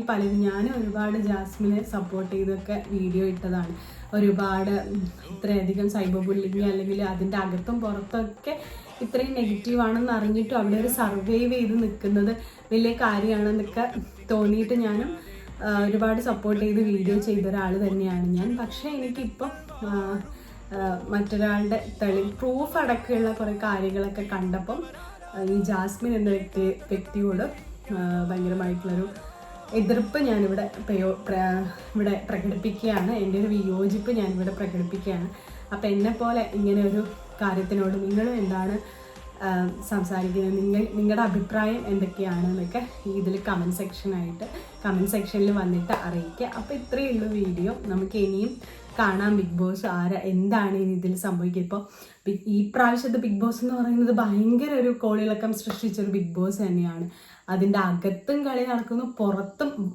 പലരും ഞാൻ ഒരുപാട് ജാസ്മിനെ സപ്പോർട്ട് ചെയ്തൊക്കെ വീഡിയോ ഇട്ടതാണ്. ഒരുപാട് ഇത്രയധികം സൈബർ ബുള്ളിങ് അല്ലെങ്കിൽ അതിൻ്റെ അകത്തും പുറത്തൊക്കെ ഇത്രയും നെഗറ്റീവ് ആണെന്ന് അറിഞ്ഞിട്ടും അവിടെ ഒരു സർവൈവ് ചെയ്ത് നിൽക്കുന്നത് വലിയ കാര്യമാണെന്നൊക്കെ തോന്നിയിട്ട് ഞാനും ഒരുപാട് സപ്പോർട്ട് ചെയ്ത് വീഡിയോ ചെയ്ത ഒരാൾ തന്നെയാണ് ഞാൻ. പക്ഷേ എനിക്കിപ്പം മറ്റൊരാളുടെ പ്രൂഫ് അടക്കമുള്ള കുറേ കാര്യങ്ങളൊക്കെ കണ്ടപ്പം ഈ ജാസ്മിൻ എന്ന വ്യക്തിയോട് ഭയങ്കരമായിട്ടുള്ളൊരു എതിർപ്പ് ഞാനിവിടെ ഇവിടെ പ്രകടിപ്പിക്കുകയാണ്. എൻ്റെ ഒരു വിയോജിപ്പ് ഞാനിവിടെ പ്രകടിപ്പിക്കുകയാണ്. അപ്പം എന്നെപ്പോലെ ഇങ്ങനെ ഒരു കാര്യത്തിനോട് നിങ്ങളും എന്താണ് സംസാരിക്കുന്നത്, നിങ്ങളുടെ അഭിപ്രായം എന്തൊക്കെയാണെന്നൊക്കെ ഇതിൽ കമൻറ്റ് സെക്ഷനിൽ വന്നിട്ട് അറിയിക്കുക. അപ്പോൾ ഇത്രയേ ഉള്ളൂ വീഡിയോ. നമുക്ക് ഇനിയും കാണാം ബിഗ് ബോസ് എന്താണ് ഇനി ഇതിൽ സംഭവിക്കുക. ഇപ്പോൾ ഈ പ്രാവശ്യത്തെ ബിഗ് ബോസ് എന്ന് പറയുന്നത് ഭയങ്കര ഒരു കോളിളക്കം സൃഷ്ടിച്ചൊരു ബിഗ് ബോസ് തന്നെയാണ്. അതിൻ്റെ അകത്തും കളി നടക്കുന്നു, പുറത്തും